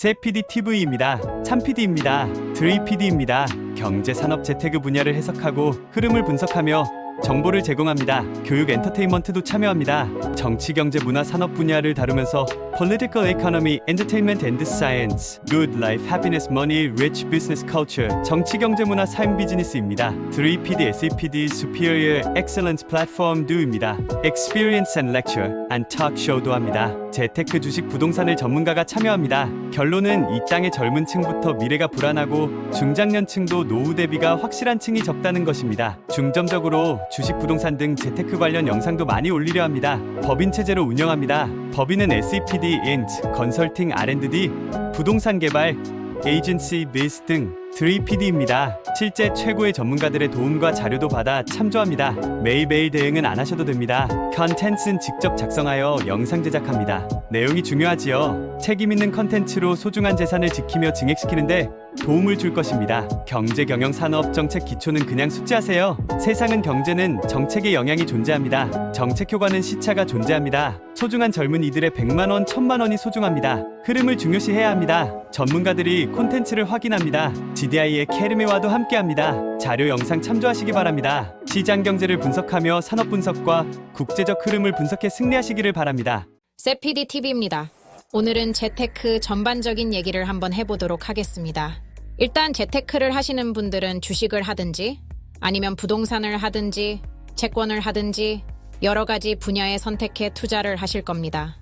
세PD TV입니다. 참PD입니다. 드레이PD입니다. 경제산업 재테크 분야를 해석하고 흐름을 분석하며 정보를 제공합니다. 교육 엔터테인먼트도 참여합니다. 정치, 경제, 문화, 산업 분야를 다루면서 Political Economy, Entertainment and Science, Good Life, Happiness, Money, Rich Business Culture, 정치, 경제, 문화, 삶, 비즈니스입니다. 드레이PD, SEPD, Superior Excellence Platform도입니다. Experience and Lecture and Talk Show도 합니다. 재테크, 주식, 부동산을 전문가가 참여합니다. 결론은 이 땅의 젊은 층부터 미래가 불안하고 중장년층도 노후 대비가 확실한 층이 적다는 것입니다. 중점적으로 주식, 부동산 등 재테크 관련 영상도 많이 올리려 합니다. 법인 체제로 운영합니다. 법인은 SEPD, INT, 컨설팅, R&D, 부동산 개발, 에이전시, 비즈 등 드레이PD입니다. 실제 최고의 전문가들의 도움과 자료도 받아 참조합니다. 매일매일 대응은 안 하셔도 됩니다. 컨텐츠는 직접 작성하여 영상 제작합니다. 내용이 중요하지요. 책임 있는 컨텐츠로 소중한 재산을 지키며 증액시키는데 도움을 줄 것입니다. 경제, 경영, 산업, 정책 기초는 그냥 숙지하세요. 세상은 경제는 정책의 영향이 존재합니다. 정책 효과는 시차가 존재합니다. 소중한 젊은이들의 100만원, 1000만원이 소중합니다. 흐름을 중요시해야 합니다. 전문가들이 콘텐츠를 확인합니다. GDI의 캐르메와도 함께합니다. 자료 영상 참조하시기 바랍니다. 시장 경제를 분석하며 산업 분석과 국제적 흐름을 분석해 승리하시기를 바랍니다. 세PD TV입니다. 오늘은 재테크 전반적인 얘기를 한번 해보도록 하겠습니다. 일단 재테크를 하시는 분들은 주식을 하든지 아니면 부동산을 하든지 채권을 하든지 여러 가지 분야에 선택해 투자를 하실 겁니다.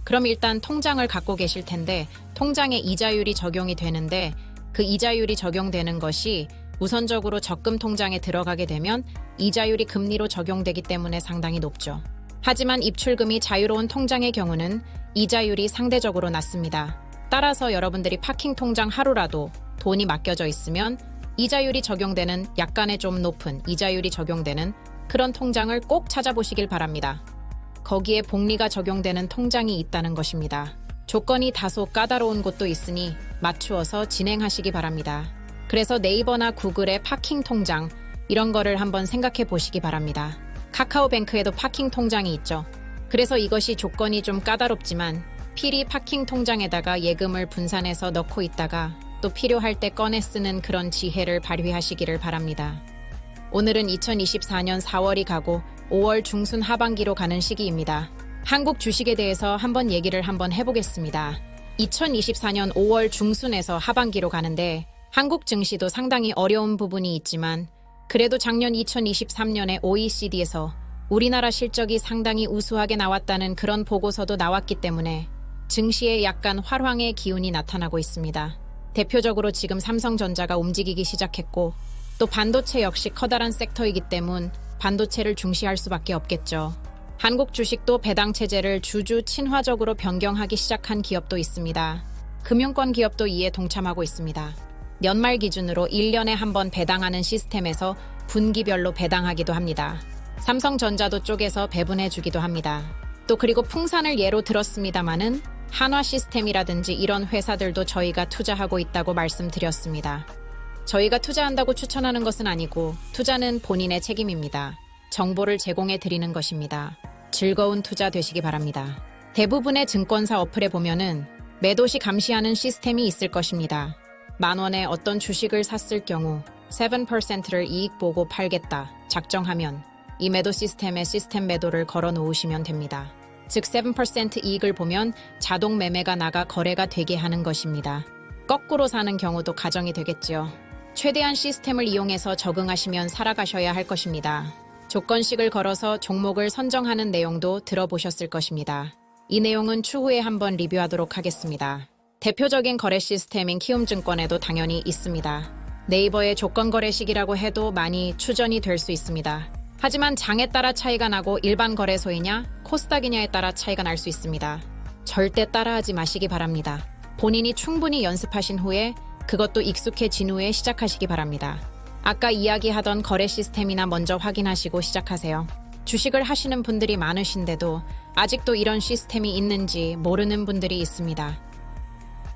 그럼 일단 통장을 갖고 계실 텐데 통장에 이자율이 적용이 되는데 그 이자율이 적용되는 것이 우선적으로 적금 통장에 들어가게 되면 이자율이 금리로 적용되기 때문에 상당히 높죠. 하지만 입출금이 자유로운 통장의 경우는 이자율이 상대적으로 낮습니다. 따라서 여러분들이 파킹 통장 하루라도 돈이 맡겨져 있으면 이자율이 적용되는 약간의 좀 높은 이자율이 적용되는 그런 통장을 꼭 찾아보시길 바랍니다. 거기에 복리가 적용되는 통장이 있다는 것입니다. 조건이 다소 까다로운 곳도 있으니 맞추어서 진행하시기 바랍니다. 그래서 네이버나 구글의 파킹 통장 이런 거를 한번 생각해 보시기 바랍니다. 카카오뱅크에도 파킹 통장이 있죠. 그래서 이것이 조건이 좀 까다롭지만 필히 파킹 통장에다가 예금을 분산해서 넣고 있다가 또 필요할 때 꺼내 쓰는 그런 지혜를 발휘하시기를 바랍니다. 오늘은 2024년 4월이 가고 5월 중순 하반기로 가는 시기입니다. 한국 주식에 대해서 한번 얘기를 한번 해보겠습니다. 2024년 5월 중순에서 하반기로 가는데 한국 증시도 상당히 어려운 부분이 있지만 그래도 작년 2023년에 OECD에서 우리나라 실적이 상당히 우수하게 나왔다는 그런 보고서도 나왔기 때문에 증시에 약간 활황의 기운이 나타나고 있습니다. 대표적으로 지금 삼성전자가 움직이기 시작했고 또 반도체 역시 커다란 섹터이기 때문 반도체를 중시할 수밖에 없겠죠. 한국 주식도 배당 체제를 주주 친화적으로 변경하기 시작한 기업도 있습니다. 금융권 기업도 이에 동참하고 있습니다. 연말 기준으로 1년에 한 번 배당하는 시스템에서 분기별로 배당하기도 합니다. 삼성전자도 쪼개서 배분해주기도 합니다. 또 그리고 풍산을 예로 들었습니다마는 한화 시스템이라든지 이런 회사들도 저희가 투자하고 있다고 말씀드렸습니다. 저희가 투자한다고 추천하는 것은 아니고 투자는 본인의 책임입니다. 정보를 제공해 드리는 것입니다. 즐거운 투자 되시기 바랍니다. 대부분의 증권사 어플에 보면은 매도시 감시하는 시스템이 있을 것입니다. 10,000원에 어떤 주식을 샀을 경우 7%를 이익 보고 팔겠다 작정하면 이 매도 시스템에 시스템 매도를 걸어 놓으시면 됩니다. 즉 7% 이익을 보면 자동 매매가 나가 거래가 되게 하는 것입니다. 거꾸로 사는 경우도 가정이 되겠지요. 최대한 시스템을 이용해서 적응하시면 살아가셔야 할 것입니다. 조건식을 걸어서 종목을 선정하는 내용도 들어보셨을 것입니다. 이 내용은 추후에 한번 리뷰하도록 하겠습니다. 대표적인 거래 시스템인 키움증권에도 당연히 있습니다. 네이버의 조건 거래식이라고 해도 많이 추전이 될 수 있습니다. 하지만 장에 따라 차이가 나고 일반 거래소이냐 코스닥이냐에 따라 차이가 날 수 있습니다. 절대 따라하지 마시기 바랍니다. 본인이 충분히 연습하신 후에 그것도 익숙해진 후에 시작하시기 바랍니다. 아까 이야기하던 거래 시스템이나 먼저 확인하시고 시작하세요. 주식을 하시는 분들이 많으신데도 아직도 이런 시스템이 있는지 모르는 분들이 있습니다.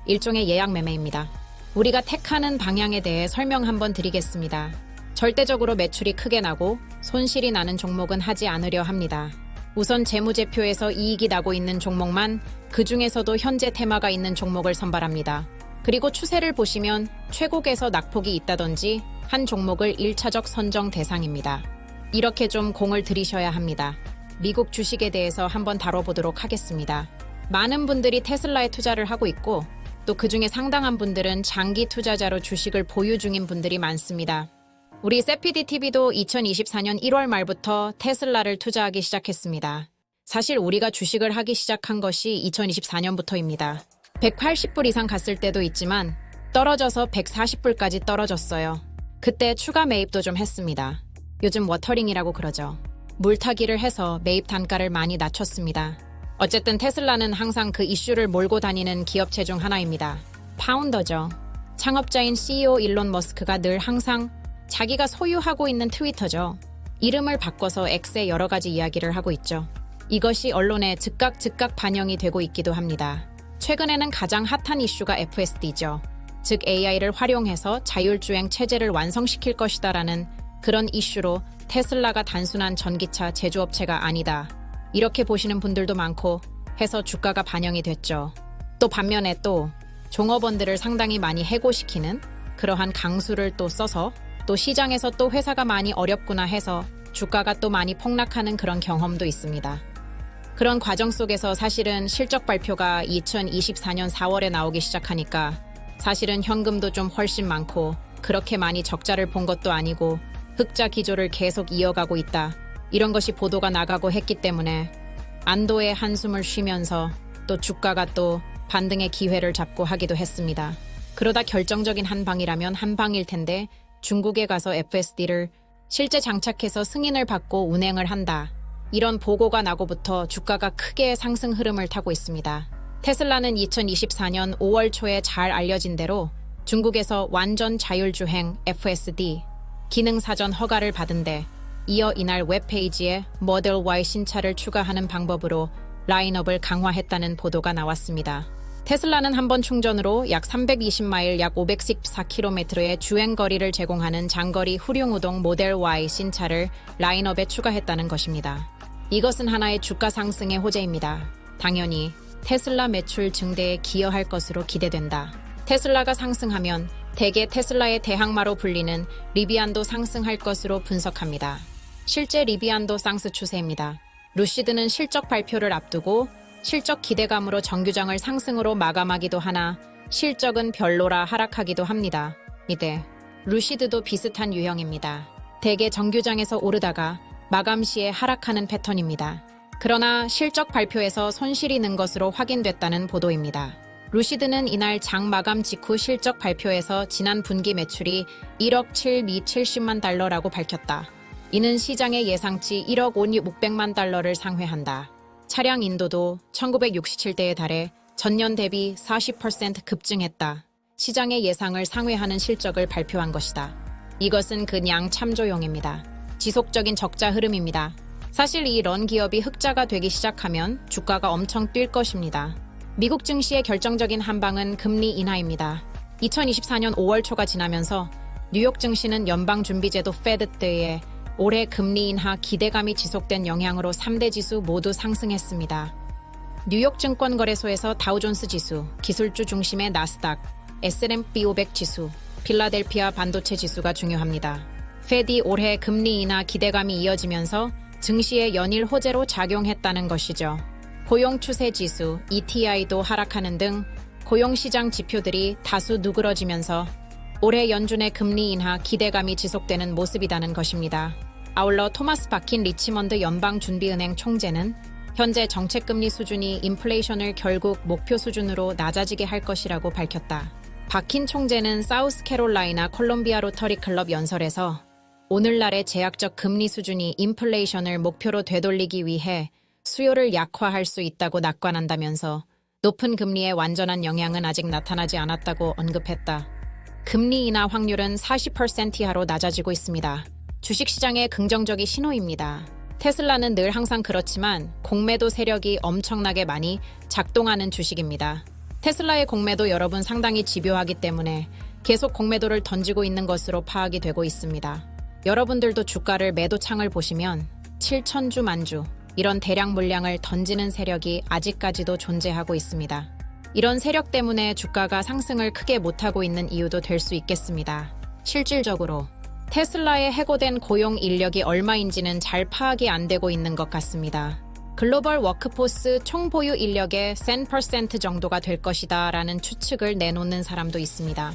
일종의 예약 매매입니다. 우리가 택하는 방향에 대해 설명 한번 드리겠습니다. 절대적으로 매출이 크게 나고 손실이 나는 종목은 하지 않으려 합니다. 우선 재무제표에서 이익이 나고 있는 종목만 그 중에서도 현재 테마가 있는 종목을 선발합니다. 그리고 추세를 보시면 최고에서 낙폭이 있다든지 한 종목을 1차적 선정 대상입니다. 이렇게 좀 공을 들이셔야 합니다. 미국 주식에 대해서 한번 다뤄보도록 하겠습니다. 많은 분들이 테슬라에 투자를 하고 있고 또 그중에 상당한 분들은 장기 투자자로 주식을 보유 중인 분들이 많습니다. 우리 세피디TV도 2024년 1월 말부터 테슬라를 투자하기 시작했습니다. 사실 우리가 주식을 하기 시작한 것이 2024년부터입니다. 180불 이상 갔을 때도 있지만 떨어져서 140불까지 떨어졌어요. 그때 추가 매입도 좀 했습니다. 요즘 워터링이라고 그러죠. 물타기를 해서 매입 단가를 많이 낮췄습니다. 어쨌든 테슬라는 항상 그 이슈를 몰고 다니는 기업체 중 하나입니다. 파운더죠. 창업자인 CEO 일론 머스크가 늘 항상 자기가 소유하고 있는 트위터죠. 이름을 바꿔서 X에 여러 가지 이야기를 하고 있죠. 이것이 언론에 즉각 반영이 되고 있기도 합니다. 최근에는 가장 핫한 이슈가 FSD죠. 즉 AI를 활용해서 자율주행 체제를 완성시킬 것이다라는 그런 이슈로 테슬라가 단순한 전기차 제조업체가 아니다. 이렇게 보시는 분들도 많고 해서 주가가 반영이 됐죠. 또 반면에 또 종업원들을 상당히 많이 해고시키는 그러한 강수를 또 써서 또 시장에서 또 회사가 많이 어렵구나 해서 주가가 또 많이 폭락하는 그런 경험도 있습니다. 그런 과정 속에서 사실은 실적 발표가 2024년 4월에 나오기 시작하니까 사실은 현금도 좀 훨씬 많고 그렇게 많이 적자를 본 것도 아니고 흑자 기조를 계속 이어가고 있다. 이런 것이 보도가 나가고 했기 때문에 안도의 한숨을 쉬면서 또 주가가 또 반등의 기회를 잡고 하기도 했습니다. 그러다 결정적인 한 방이라면 한 방일 텐데 중국에 가서 FSD를 실제 장착해서 승인을 받고 운행을 한다. 이런 보고가 나고부터 주가가 크게 상승 흐름을 타고 있습니다. 테슬라는 2024년 5월 초에 잘 알려진 대로 중국에서 완전 자율주행 FSD 기능 사전 허가를 받은 데 이어 이날 웹페이지에 모델 Y 신차를 추가하는 방법으로 라인업을 강화했다는 보도가 나왔습니다. 테슬라는 한 번 충전으로 약 320마일 약 514km의 주행거리를 제공하는 장거리 후륜우동 모델 Y 신차를 라인업에 추가했다는 것입니다. 이것은 하나의 주가 상승의 호재입니다. 당연히 테슬라 매출 증대에 기여할 것으로 기대된다. 테슬라가 상승하면 대개 테슬라의 대항마로 불리는 리비안도 상승할 것으로 분석합니다. 실제 리비안도 쌍스 추세입니다. 루시드는 실적 발표를 앞두고 실적 기대감으로 정규장을 상승으로 마감하기도 하나 실적은 별로라 하락하기도 합니다. 이때 루시드도 비슷한 유형입니다. 대개 정규장에서 오르다가 마감 시에 하락하는 패턴입니다. 그러나 실적 발표에서 손실이 는 것으로 확인됐다는 보도입니다. 루시드는 이날 장 마감 직후 실적 발표에서 지난 분기 매출이 1억 770만 달러라고 밝혔다. 이는 시장의 예상치 1억 600만 달러를 상회한다. 차량 인도도 1967대에 달해 전년 대비 40% 급증했다. 시장의 예상을 상회하는 실적을 발표한 것이다. 이것은 그냥 참조용입니다. 지속적인 적자 흐름입니다. 사실 이 런 기업이 흑자가 되기 시작하면 주가가 엄청 뛸 것입니다. 미국 증시의 결정적인 한방은 금리 인하입니다. 2024년 5월 초가 지나면서 뉴욕 증시는 연방준비제도 페드 때에 올해 금리 인하 기대감이 지속된 영향으로 3대 지수 모두 상승했습니다. 뉴욕 증권거래소에서 다우존스 지수, 기술주 중심의 나스닥, S&P 500 지수, 필라델피아 반도체 지수가 중요합니다. 페디 올해 금리 인하 기대감이 이어지면서 증시의 연일 호재로 작용했다는 것이죠. 고용 추세 지수, ETI도 하락하는 등 고용시장 지표들이 다수 누그러지면서 올해 연준의 금리 인하 기대감이 지속되는 모습이라는 것입니다. 아울러 토마스 바킨 리치먼드 연방준비은행 총재는 현재 정책금리 수준이 인플레이션을 결국 목표 수준으로 낮아지게 할 것이라고 밝혔다. 바킨 총재는 사우스캐롤라이나 콜롬비아 로터리 클럽 연설에서 오늘날의 제약적 금리 수준이 인플레이션을 목표로 되돌리기 위해 수요를 약화할 수 있다고 낙관한다면서 높은 금리의 완전한 영향은 아직 나타나지 않았다고 언급했다. 금리 인하 확률은 40% 이하로 낮아지고 있습니다. 주식시장의 긍정적인 신호입니다. 테슬라는 늘 항상 그렇지만 공매도 세력이 엄청나게 많이 작동하는 주식입니다. 테슬라의 공매도 여러분 상당히 집요하기 때문에 계속 공매도를 던지고 있는 것으로 파악이 되고 있습니다. 여러분들도 주가를 매도 창을 보시면 7,000주 만주, 이런 대량 물량을 던지는 세력이 아직까지도 존재하고 있습니다. 이런 세력 때문에 주가가 상승을 크게 못하고 있는 이유도 될 수 있겠습니다. 실질적으로 테슬라의 해고된 고용 인력이 얼마인지는 잘 파악이 안 되고 있는 것 같습니다. 글로벌 워크포스 총보유 인력의 10% 정도가 될 것이다 라는 추측을 내놓는 사람도 있습니다.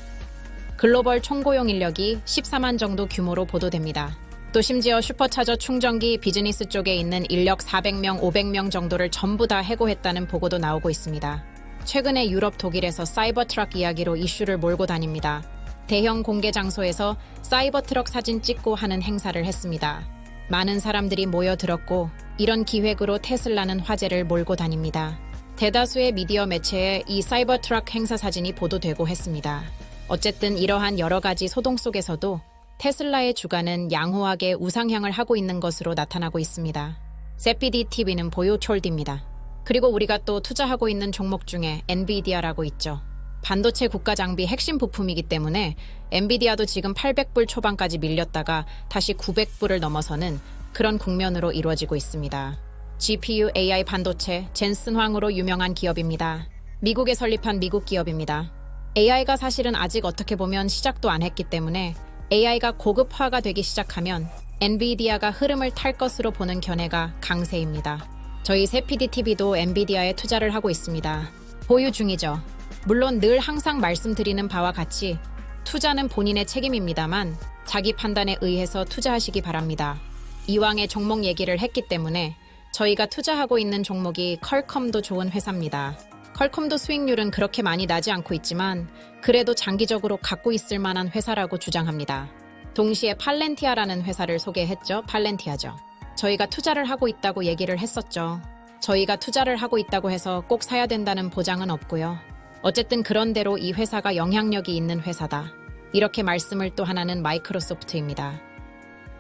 글로벌 총고용 인력이 14만 정도 규모로 보도됩니다. 또 심지어 슈퍼차저 충전기 비즈니스 쪽에 있는 인력 400명, 500명 정도를 전부 다 해고했다는 보고도 나오고 있습니다. 최근에 유럽, 독일에서 사이버 트럭 이야기로 이슈를 몰고 다닙니다. 대형 공개 장소에서 사이버 트럭 사진 찍고 하는 행사를 했습니다. 많은 사람들이 모여들었고 이런 기획으로 테슬라는 화제를 몰고 다닙니다. 대다수의 미디어 매체에 이 사이버 트럭 행사 사진이 보도되고 했습니다. 어쨌든 이러한 여러 가지 소동 속에서도 테슬라의 주가는 양호하게 우상향을 하고 있는 것으로 나타나고 있습니다. 세피디TV는 보유 촐드입니다. 그리고 우리가 또 투자하고 있는 종목 중에 엔비디아라고 있죠. 반도체 국가 장비 핵심 부품이기 때문에 엔비디아도 지금 800불 초반까지 밀렸다가 다시 900불을 넘어서는 그런 국면으로 이루어지고 있습니다. GPU AI 반도체 젠슨황으로 유명한 기업입니다. 미국에 설립한 미국 기업입니다. AI가 사실은 아직 어떻게 보면 시작도 안 했기 때문에 AI가 고급화가 되기 시작하면 엔비디아가 흐름을 탈 것으로 보는 견해가 강세입니다. 저희 세피디TV도 엔비디아에 투자를 하고 있습니다. 보유 중이죠. 물론 늘 항상 말씀드리는 바와 같이 투자는 본인의 책임입니다만 자기 판단에 의해서 투자하시기 바랍니다. 이왕의 종목 얘기를 했기 때문에 저희가 투자하고 있는 종목이 퀄컴도 좋은 회사입니다. 퀄컴도 수익률은 그렇게 많이 나지 않고 있지만 그래도 장기적으로 갖고 있을 만한 회사라고 주장합니다. 동시에 팔렌티아라는 회사를 소개했죠. 팔렌티아죠. 저희가 투자를 하고 있다고 얘기를 했었죠. 저희가 투자를 하고 있다고 해서 꼭 사야 된다는 보장은 없고요. 어쨌든 그런대로 이 회사가 영향력이 있는 회사다. 이렇게 말씀을 또 하나는 마이크로소프트입니다.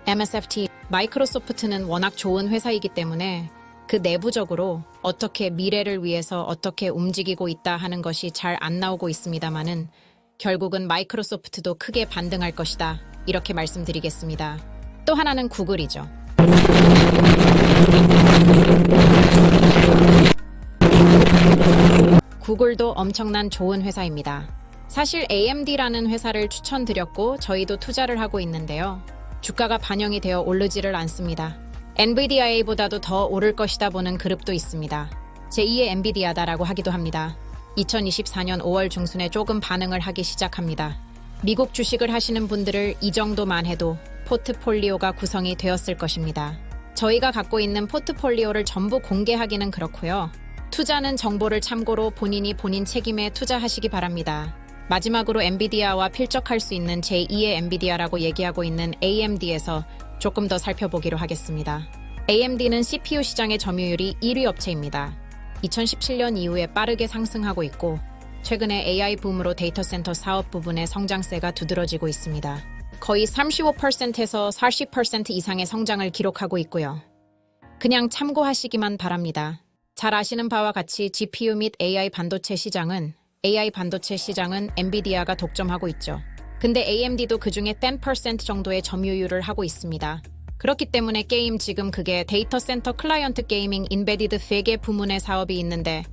MSFT, 마이크로소프트는 워낙 좋은 회사이기 때문에 그 내부적으로 어떻게 미래를 위해서 어떻게 움직이고 있다 하는 것이 잘 안 나오고 있습니다만은 결국은 마이크로소프트도 크게 반등할 것이다. 이렇게 말씀드리겠습니다. 또 하나는 구글이죠. 구글도 엄청난 좋은 회사입니다. 사실 AMD라는 회사를 추천드렸고 저희도 투자를 하고 있는데요. 주가가 반영이 되어 오르지를 않습니다. 엔비디아보다도 더 오를 것이다 보는 그룹도 있습니다. 제2의 엔비디아다라고 하기도 합니다. 2024년 5월 중순에 조금 반응을 하기 시작합니다. 미국 주식을 하시는 분들을 이 정도만 해도 포트폴리오가 구성이 되었을 것입니다. 저희가 갖고 있는 포트폴리오를 전부 공개하기는 그렇고요. 투자는 정보를 참고로 본인이 본인 책임에 투자하시기 바랍니다. 마지막으로 엔비디아와 필적할 수 있는 제2의 엔비디아라고 얘기하고 있는 AMD에서 조금 더 살펴보기로 하겠습니다. AMD는 CPU 시장의 점유율이 1위 업체입니다. 2017년 이후에 빠르게 상승하고 있고 최근에 AI 붐으로 데이터 센터 사업 부분의 성장세가 두드러지고 있습니다. 거의 35%에서 40% 이상의 성장을 기록하고 있고요. 그냥 참고하시기만 바랍니다. 잘 아시는 바와 같이 GPU 및 AI 반도체 시장은 엔비디아가 독점하고 있죠. 근데 AMD도 그중에 10% 정도의 점유율을 하고 있습니다. 그렇기 때문에 게임 지금 그게 데이터 센터 클라이언트 게이밍 인베디드 3개 부문의 사업이 있는데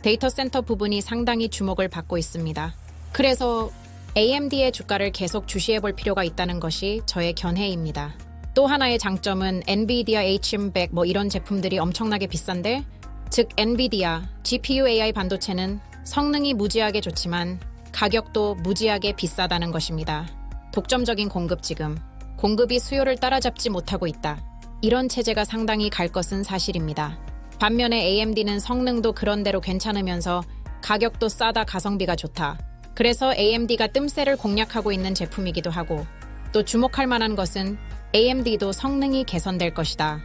데이터 센터 부분이 상당히 주목을 받고 있습니다. 그래서 AMD의 주가를 계속 주시해 볼 필요가 있다는 것이 저의 견해입니다. 또 하나의 장점은 엔비디아 HM100 이런 제품들이 엄청나게 비싼데 즉 엔비디아 GPU AI 반도체는 성능이 무지하게 좋지만 가격도 무지하게 비싸다는 것입니다. 독점적인 공급 지금 공급이 수요를 따라잡지 못하고 있다. 이런 체제가 상당히 갈 것은 사실입니다. 반면에 AMD는 성능도 그런대로 괜찮으면서 가격도 싸다 가성비가 좋다. 그래서 AMD가 뜸세를 공략하고 있는 제품이기도 하고 또 주목할 만한 것은 AMD도 성능이 개선될 것이다.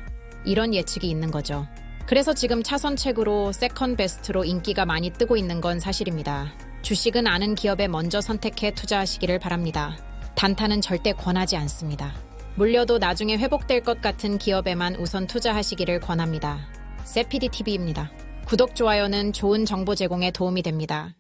이런 예측이 있는 거죠. 그래서 지금 차선책으로 세컨 베스트로 인기가 많이 뜨고 있는 건 사실입니다. 주식은 아는 기업에 먼저 선택해 투자하시기를 바랍니다. 단타는 절대 권하지 않습니다. 물려도 나중에 회복될 것 같은 기업에만 우선 투자하시기를 권합니다. 세피디TV입니다. 구독, 좋아요는 좋은 정보 제공에 도움이 됩니다.